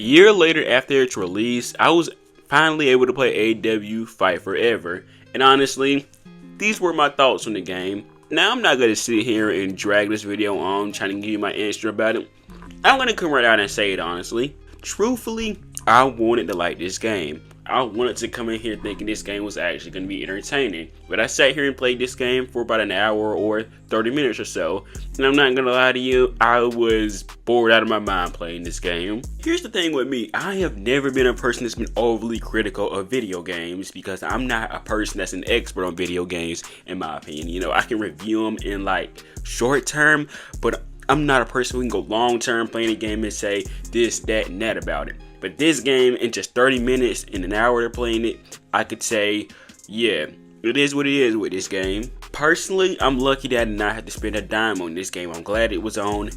year later after its release, I was finally able to play AEW Fight Forever. And honestly, these were my thoughts on the game. Now, I'm not going to sit here and drag this video on trying to give you my answer about it. I'm going to come right out and say it honestly. Truthfully, I wanted to like this game. I wanted to come in here thinking this game was actually going to be entertaining. But I sat here and played this game for about an hour or 30 minutes or so. And I'm not going to lie to you, I was bored out of my mind playing this game. Here's the thing with me, I have never been a person that's been overly critical of video games because I'm not a person that's an expert on video games in my opinion. You know, I can review them in like short term, but I'm not a person who can go long term playing a game and say this, that, and that about it. But this game, in just 30 minutes, in an hour of playing it, I could say, yeah, it is what it is with this game. Personally, I'm lucky that I did not have to spend a dime on this game. I'm glad it was on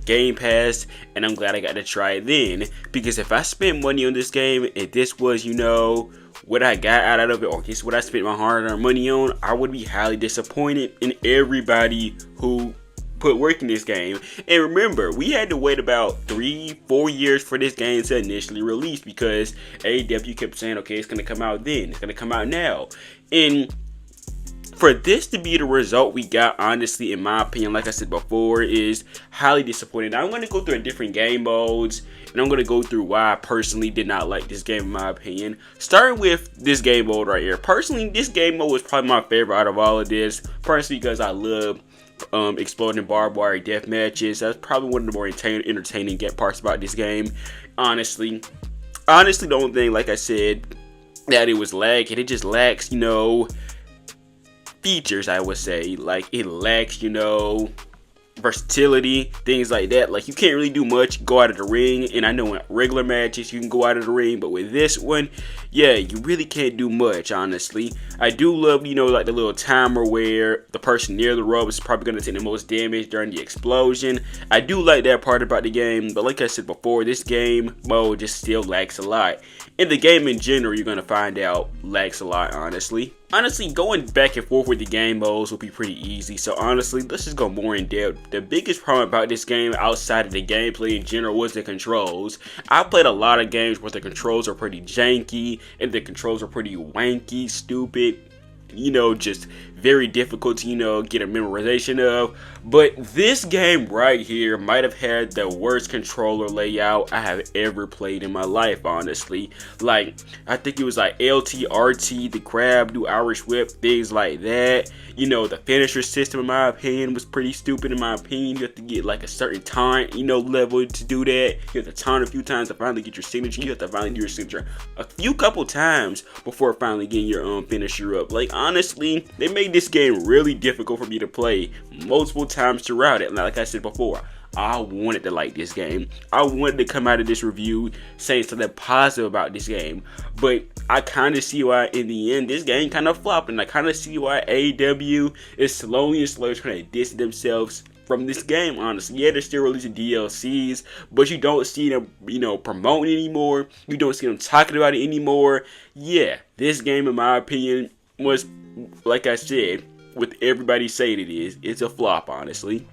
Game Pass, and I'm glad I got to try it then. Because if I spent money on this game, if this was, you know, what I got out of it, or this is what I spent my hard-earned money on, I would be highly disappointed in everybody who put work in this game. And remember, we had to wait about 3-4 years for this game to initially release because AEW kept saying, okay, it's going to come out then, it's going to come out now. And for this to be the result we got, honestly, in my opinion, like I said before, is highly disappointing. Now, I'm going to go through different game modes, and I'm going to go through why I personally did not like this game, in my opinion. Starting with this game mode right here. Personally, this game mode was probably my favorite out of all of this, personally because I love exploding barbed wire death matches. That's probably one of the more entertaining parts about this game. Honestly, the only thing, like I said, that it was lacking, it just lacks, you know, features, I would say. Like, it lacks, you know, versatility, things like that. Like, you can't really do much, go out of the ring. And I know in regular matches you can go out of the ring, but with this one, yeah, you really can't do much, honestly. I do love, you know, like the little timer where the person near the rope is probably going to take the most damage during the explosion. I do like that part about the game, but like I said before, this game mode just still lacks a lot. And the game in general, you're going to find out, lacks a lot, honestly. Honestly, going back and forth with the game modes will be pretty easy. So honestly, let's just go more in depth. The biggest problem about this game outside of the gameplay in general was the controls. I played a lot of games where the controls are pretty janky and the controls are pretty wanky, stupid, you know, just very difficult to, you know, get a memorization of. But this game right here might have had the worst controller layout I have ever played in my life, honestly. Like, I think it was like LT, RT, the grab, do Irish whip, things like that. You know, the finisher system, in my opinion, was pretty stupid. In my opinion, you have to get like a certain taunt, you know, level to do that. You have to taunt a few times to finally get your signature. You have to finally do your signature a couple times before finally getting your finisher up. Like, honestly, they made this game really difficult for me to play multiple times throughout it. Like I said before, I wanted to like this game. I wanted to come out of this review saying something positive about this game, but I kind of see why in the end this game kind of flopped, and I kind of see why AEW is slowly trying to distance themselves from this game, honestly. Yeah, they're still releasing DLCs, but you don't see them, you know, promoting anymore. You don't see them talking about it anymore. Yeah, this game, in my opinion, was, like I said, with everybody saying it is, it's a flop, honestly.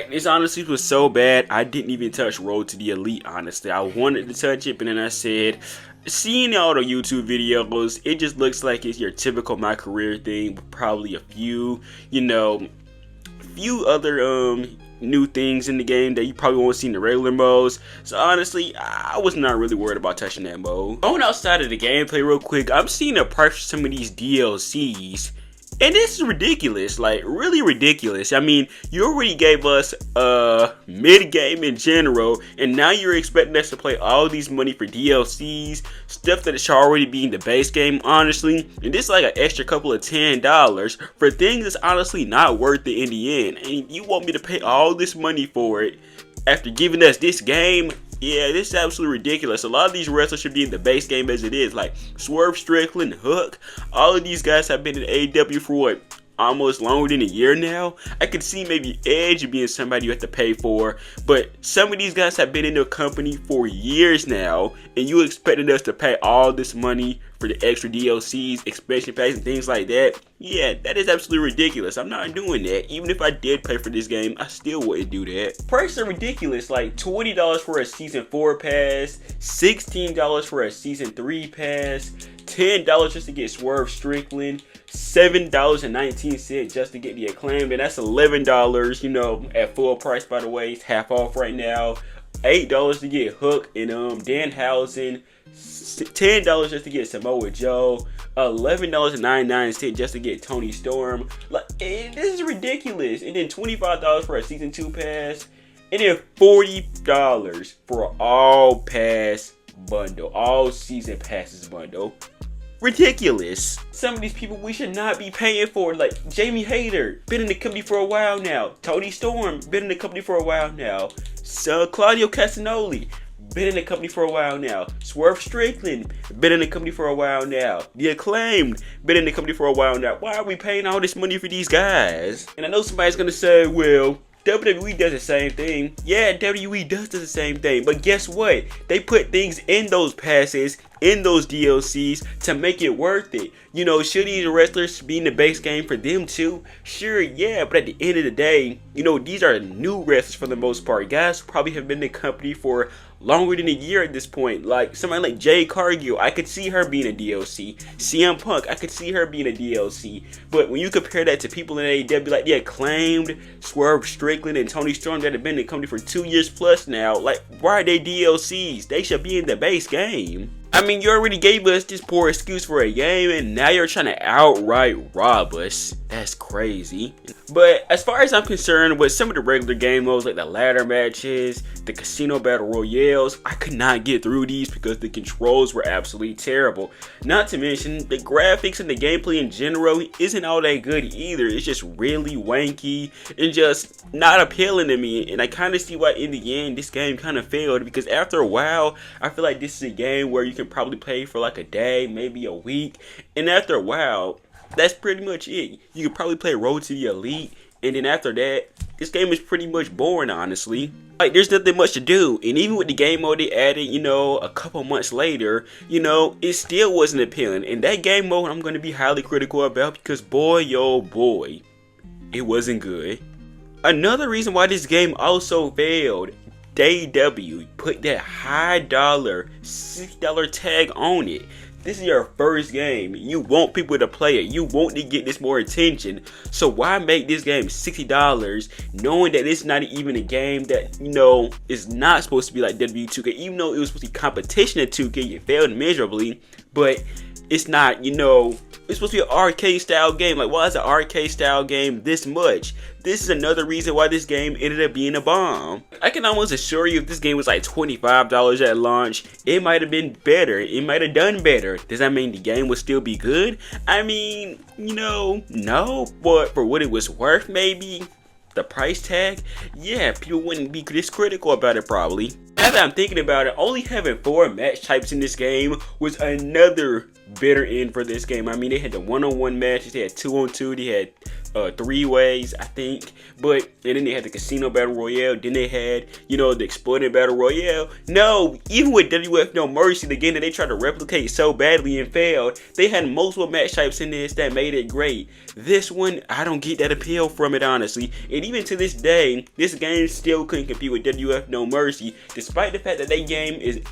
This honestly was so bad, I didn't even touch Road to the Elite, honestly. I wanted to touch it, but then I said, seeing all the YouTube videos, it just looks like it's your typical My Career thing, with probably a few, you know, other new things in the game that you probably won't see in the regular modes. So honestly, I was not really worried about touching that mode. Going outside of the gameplay real quick, I'm seeing the price for some of these DLCs, and this is ridiculous, like really ridiculous. I mean, you already gave us mid-game in general, and now you're expecting us to play all these money for DLCs, stuff that should already be in the base game, honestly. And this is like an extra couple of $10 for things that's honestly not worth it in the end. And you want me to pay all this money for it after giving us this game? Yeah, this is absolutely ridiculous. A lot of these wrestlers should be in the base game as it is. Like Swerve Strickland, Hook, all of these guys have been in AEW for what, almost longer than a year now. I could see maybe Edge being somebody you have to pay for, but some of these guys have been in the company for years now, and you expected us to pay all this money for the extra DLCs, expansion packs, and things like that. Yeah, that is absolutely ridiculous. I'm not doing that. Even if I did pay for this game, I still wouldn't do that. Prices are ridiculous, like $20 for a Season 4 pass, $16 for a Season 3 pass, $10 just to get Swerve Strickland, $7.19 just to get the Acclaimed, and that's $11, you know, at full price, by the way. It's half off right now. $8 to get Hook and Danhausen, $10 just to get Samoa Joe, $11.99 just to get Tony Storm. Like, this is ridiculous. And then $25 for a Season 2 pass, and then $40 for an all pass bundle, all season passes bundle. Ridiculous. Some of these people we should not be paying for, like Jamie Hayter, been in the company for a while now. Tony Storm, been in the company for a while now. Claudio Castagnoli, been in the company for a while now. Swerve Strickland, been in the company for a while now. The Acclaimed, been in the company for a while now. Why are we paying all this money for these guys? And I know somebody's gonna say, well, WWE does the same thing. Yeah, WWE does the same thing. But guess what? They put things in those passes, in those DLCs, to make it worth it. You know, should these wrestlers be in the base game for them too? Sure, yeah, but at the end of the day, you know, these are new wrestlers for the most part. Guys who probably have been in the company for longer than a year at this point. Like somebody like Jade Cargill, I could see her being a DLC. CM Punk, I could see her being a DLC. But when you compare that to people in AEW like the Acclaimed, Swerve Strickland, and Tony Storm that have been in the company for 2 years plus now, like, why are they DLCs? They should be in the base game. I mean, you already gave us this poor excuse for a game, and now you're trying to outright rob us. That's crazy. But as far as I'm concerned, with some of the regular game modes like the ladder matches, the casino battle royales, I could not get through these because the controls were absolutely terrible. Not to mention, the graphics and the gameplay in general isn't all that good either. It's just really wanky and just not appealing to me. And I kind of see why in the end this game kind of failed, because after a while, I feel like this is a game where you can probably play for like a day, maybe a week, and after a while, that's pretty much it. You could probably play Road to the Elite, and then after that, this game is pretty much boring, honestly. Like, there's nothing much to do, and even with the game mode they added, you know, a couple months later, you know, it still wasn't appealing. And that game mode I'm going to be highly critical about, because boy, oh boy, it wasn't good. Another reason why this game also failed, AEW put that high dollar, $60 tag on it. This is your first game. You want people to play it. You want to get this more attention. So why make this game $60 knowing that it's not even a game that, you know, is not supposed to be like WWE2K. Even though it was supposed to be competition at 2K, it failed miserably. But it's not, you know, it's supposed to be an arcade style game. Like, why is an arcade style game this much? This is another reason why this game ended up being a bomb. I can almost assure you if this game was like $25 at launch, it might have been better. It might have done better. Does that mean the game would still be good? I mean, you know, no. But for what it was worth, maybe the price tag, yeah, people wouldn't be this critical about it probably. Now that I'm thinking about it, only having 4 match types in this game was another bitter end for this game. I mean, they had the one-on-one matches, they had 2-on-2, they had 3-ways, I think, and then they had the casino battle royale, then they had, you know, the exploding battle royale. No, even with WF No Mercy, the game that they tried to replicate so badly and failed, they had multiple match types in this that made it great. This one, I don't get that appeal from it, honestly. And even to this day, this game still couldn't compete with WF No Mercy, despite the fact that that game is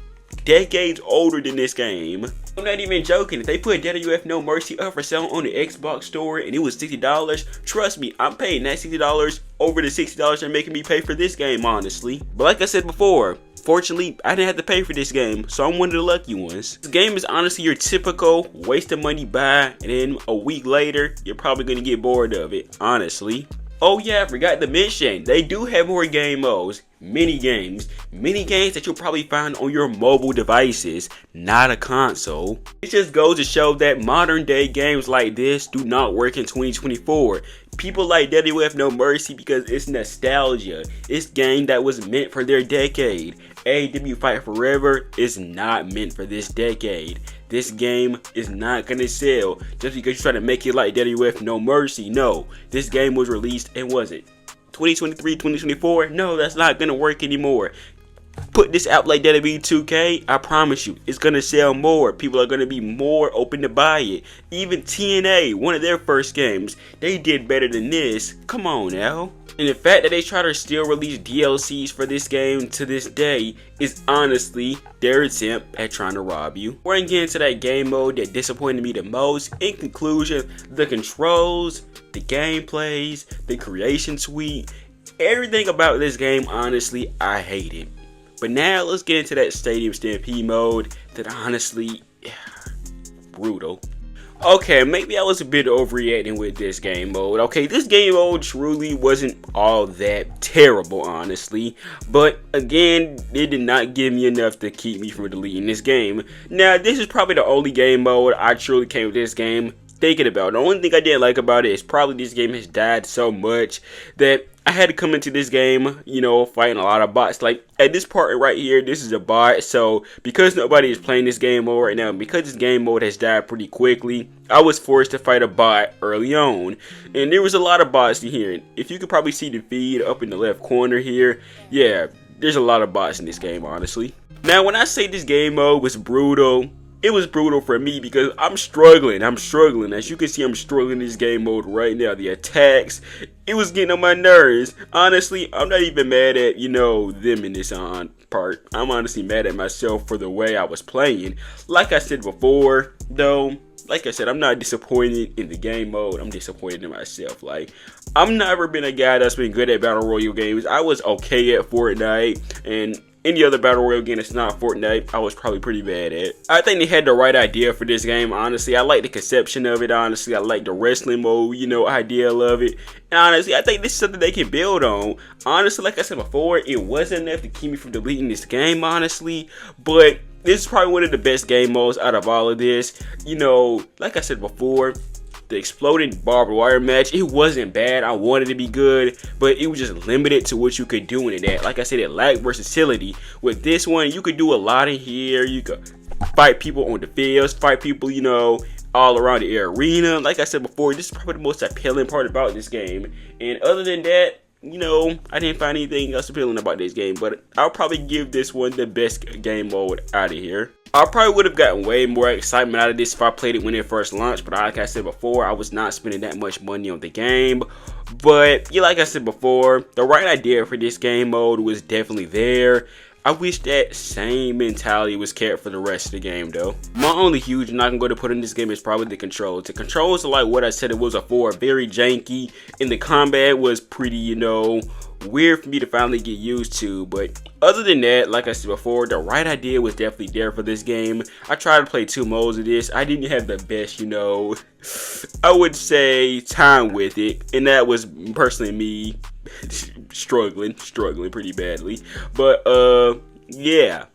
decades older than this game. I'm not even joking. If they put WF No Mercy up for sale on the Xbox store and it was $60, trust me, I'm paying that $60 over the $60 they're making me pay for this game, honestly. But like I said before, fortunately, I didn't have to pay for this game, so I'm one of the lucky ones. This game is honestly your typical waste of money buy, and then a week later, you're probably going to get bored of it, honestly. Oh yeah, I forgot to mention, they do have more game modes, mini games that you'll probably find on your mobile devices, not a console. It just goes to show that modern day games like this do not work in 2024. People like WF No Mercy because it's nostalgia. It's a game that was meant for their decade. AEW Fight Forever is not meant for this decade. This game is not gonna sell just because you're trying to make it like WWF No Mercy. No, this game was released, and was it 2023, 2024? No, that's not gonna work anymore. Put this out like WWE 2K, I promise you, it's gonna sell more. People are gonna be more open to buy it. Even TNA, one of their first games, they did better than this. Come on now. And the fact that they try to still release DLCs for this game to this day is honestly their attempt at trying to rob you. We're getting into that game mode that disappointed me the most. In conclusion, the controls, the gameplays, the creation suite, everything about this game, honestly, I hate it. But now let's get into that Stadium Stampede mode that honestly, brutal. Okay, maybe I was a bit overreacting with this game mode. Okay, this game mode truly wasn't all that terrible, honestly. But again, it did not give me enough to keep me from deleting this game. Now, this is probably the only game mode I truly came with this game thinking about. The only thing I didn't like about it is probably this game has died so much that I had to come into this game, you know, fighting a lot of bots. Like, at this part right here, this is a bot. So, because nobody is playing this game mode right now, because this game mode has died pretty quickly, I was forced to fight a bot early on. And there was a lot of bots in here. If you could probably see the feed up in the left corner here, yeah, there's a lot of bots in this game, honestly. Now, when I say this game mode was brutal, it was brutal for me because I'm struggling. As you can see, I'm struggling in this game mode right now. The attacks, it was getting on my nerves. Honestly, I'm not even mad at, you know, them in this part. I'm honestly mad at myself for the way I was playing. Like I said before, though, like I said, I'm not disappointed in the game mode. I'm disappointed in myself. Like, I've never been a guy that's been good at Battle Royale games. I was okay at Fortnite, and any other Battle Royale game that's not Fortnite, I was probably pretty bad at. I think they had the right idea for this game, honestly. I like the conception of it, honestly. I like the wrestling mode, you know, ideal of it. And honestly, I think this is something they can build on. Honestly, like I said before, it wasn't enough to keep me from deleting this game, honestly. But this is probably one of the best game modes out of all of this. You know, like I said before, the exploding barbed wire match, it wasn't bad. I wanted to be good, but it was just limited to what you could do in it. Like I said, it lacked versatility. With this one, you could do a lot in here. You could fight people on the fields, fight people, you know, all around the arena. Like I said before, this is probably the most appealing part about this game. And other than that, you know, I didn't find anything else appealing about this game, but I'll probably give this one the best game mode out of here. I probably would have gotten way more excitement out of this if I played it when it first launched, but like I said before, I was not spending that much money on the game. But yeah, like I said before, the right idea for this game mode was definitely there. I wish that same mentality was kept for the rest of the game though. My only huge knock I'm going to put in this game is probably the controls. The controls are like what I said it was before, very janky, and the combat was pretty, you know, weird for me to finally get used to. But other than that, like I said before, the right idea was definitely there for this game. I tried to play 2 modes of this. I didn't have the best, you know, I would say time with it, and that was personally me struggling pretty badly. But yeah,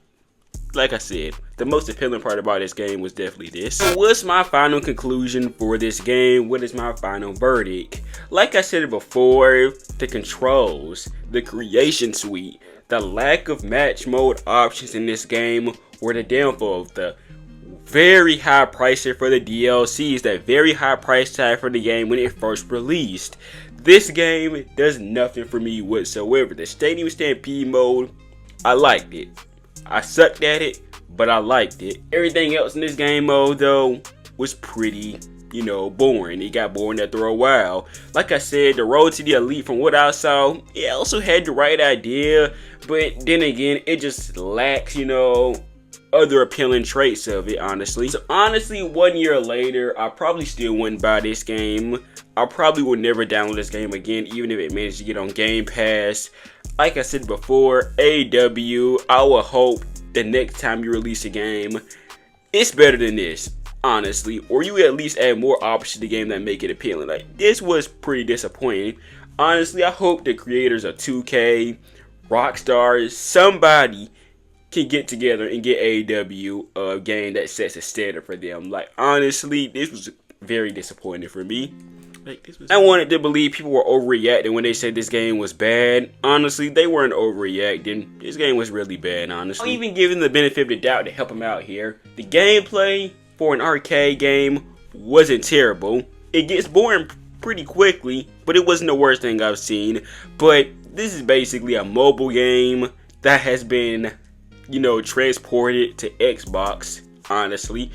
like I said, the most appealing part about this game was definitely this. So what's my final conclusion for this game? What is my final verdict? Like I said before, the controls, the creation suite, the lack of match mode options in this game were the downfall of the very high price for the DLCs, that very high price tag for the game when it first released. This game does nothing for me whatsoever. The Stadium Stampede mode, I liked it. I sucked at it, but I liked it. Everything else in this game mode though was pretty, you know, boring. It got boring after a while. Like I said, the road to the elite, from what I saw, it also had the right idea, but then again, it just lacks, you know, other appealing traits of it, honestly. So honestly, 1 year later, I probably still wouldn't buy this game. I probably would never download this game again, even if it managed to get on Game Pass. Like I said before, AEW, I will hope the next time you release a game, it's better than this, honestly. Or you at least add more options to the game that make it appealing. Like, this was pretty disappointing. Honestly, I hope the creators of 2K, Rockstar, somebody can get together and get AEW a game that sets a standard for them. Like, honestly, this was very disappointing for me. Like, I wanted to believe people were overreacting when they said this game was bad. Honestly, they weren't overreacting. This game was really bad, honestly. I'm even giving the benefit of the doubt to help them out here. The gameplay, for an arcade game wasn't terrible. It gets boring pretty quickly, but it wasn't the worst thing I've seen. But this is basically a mobile game that has been, transported to Xbox, honestly.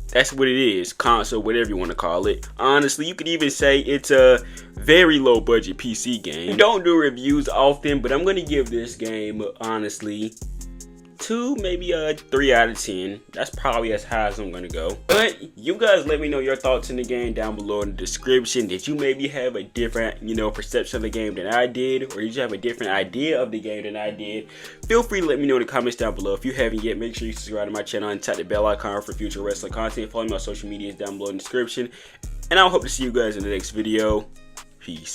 That's what it is, console, whatever you want to call it. Honestly, you could even say it's a very low budget PC game. I don't do reviews often, but I'm going to give this game, honestly, 2, maybe a 3 out of 10. That's probably as high as I'm gonna go. But you guys let me know your thoughts in the game down below in the description. Did you maybe have a different, perception of the game than I did? Or did you have a different idea of the game than I did? Feel free to let me know in the comments down below. If you haven't yet, make sure you subscribe to my channel and tap the bell icon for future wrestling content. Follow me on social medias down below in the description. And I hope to see you guys in the next video. Peace.